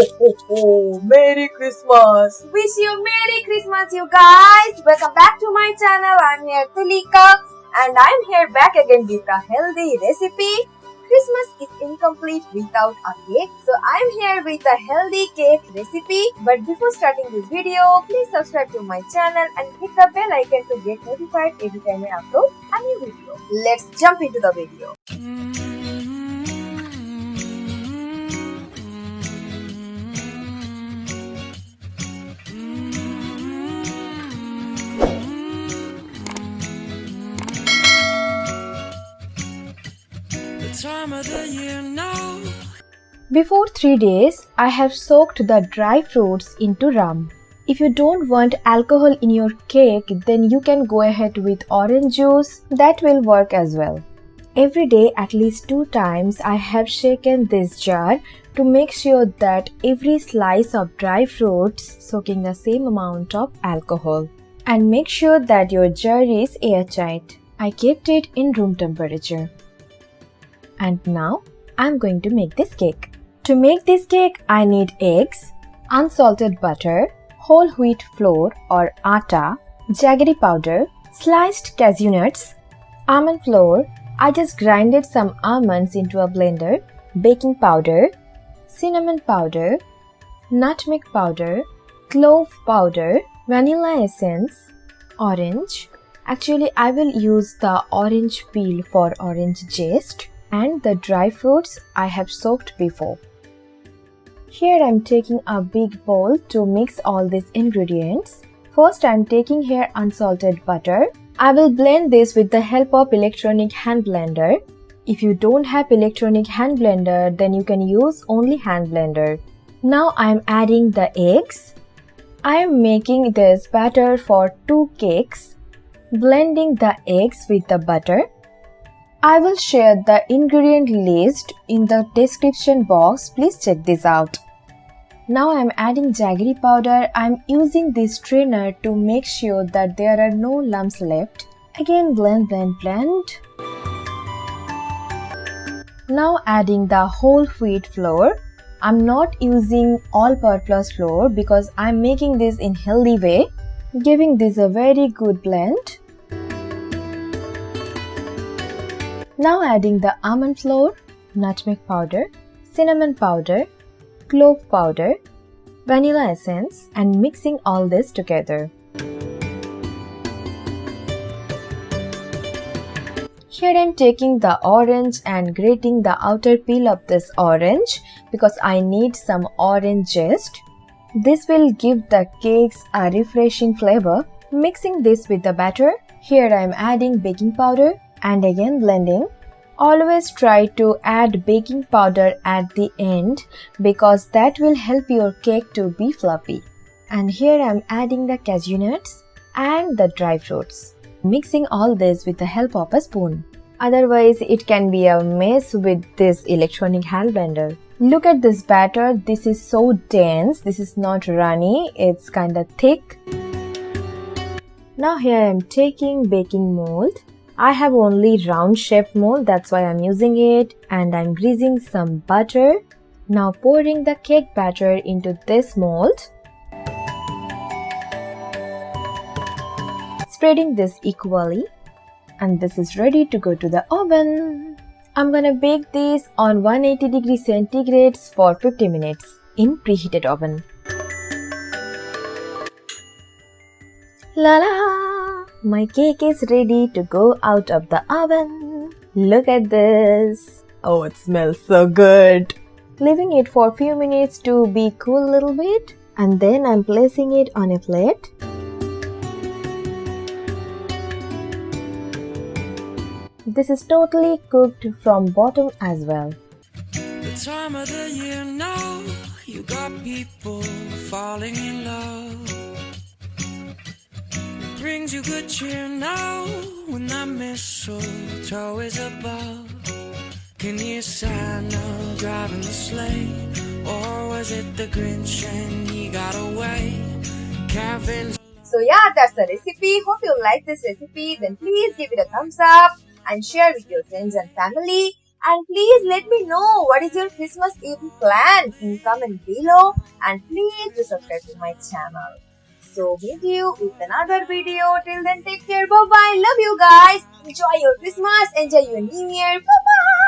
Merry Christmas! Wish you Merry Christmas, you guys! Welcome back to my channel. I'm here, Tulika, and I'm here back again with a healthy recipe. Christmas is incomplete without a cake, so I'm here with a healthy cake recipe. But before starting this video, please subscribe to my channel and hit the bell icon to get notified every time I upload a new video. Let's jump into the video. Time of the year now. Before 3 days, I have soaked the dry fruits into rum. If you don't want alcohol in your cake, then you can go ahead with orange juice. That will work as well. Every day, at least 2 times, I have shaken this jar to make sure that every slice of dry fruits soaking the same amount of alcohol. And make sure that your jar is airtight. I kept it in room temperature. And now, I'm going to make this cake. To make this cake, I need eggs, unsalted butter, whole wheat flour or atta, jaggery powder, sliced cashew nuts, almond flour. I just grinded some almonds into a blender, baking powder, cinnamon powder, nutmeg powder, clove powder, vanilla essence, orange. Actually, I will use the orange peel for orange zest, and the dry fruits I have soaked before. Here I am taking a big bowl to mix all these ingredients. First I am taking here unsalted butter. I will blend this with the help of electronic hand blender. If you don't have electronic hand blender, then you can use only hand blender. Now I am adding the eggs. I am making this batter for 2 cakes. Blending the eggs with the butter. I will share the ingredient list in the description box. Please check this out. Now I am adding jaggery powder. I am using this strainer to make sure that there are no lumps left. Again blend. Now adding the whole wheat flour. I am not using all purpose flour because I am making this in healthy way. Giving this a very good blend. Now adding the almond flour, nutmeg powder, cinnamon powder, clove powder, vanilla essence and mixing all this together. Here I am taking the orange and grating the outer peel of this orange because I need some orange zest. This will give the cakes a refreshing flavor. Mixing this with the batter. Here I am adding baking powder. And again blending. Always try to add baking powder at the end because that will help your cake to be fluffy. And here I am adding the cashew nuts and the dry fruits. Mixing all this with the help of a spoon. Otherwise it can be a mess with this electronic hand blender. Look at this batter. This is so dense. This is not runny. It's kinda thick. Now here I am taking baking mold. I have only round shaped mold, that's why I'm using it, and I'm greasing some butter. Now pouring the cake batter into this mold. Spreading this equally, and this is ready to go to the oven. I'm gonna bake this on 180 degrees centigrade for 50 minutes in preheated oven. La la! My cake is ready to go out of the oven. Look at this. Oh, it smells so good. Leaving it for a few minutes to be cool a little bit. And then I'm placing it on a plate. This is totally cooked from bottom as well. The time of the year now. You got people falling in love. Brings you good cheer now when that mistletoe is above. Can you Santa driving the sleigh, or was it the Grinch and he got away? Kevin. So yeah, that's the recipe. Hope you like this recipe. Then please give it a thumbs up and share with your friends and family. And please let me know what is your Christmas Eve plan in comment below. And please do subscribe to my channel. So meet you with another video. Till then, take care. Bye bye. Love you guys. Enjoy your Christmas. Enjoy your New Year. Bye bye.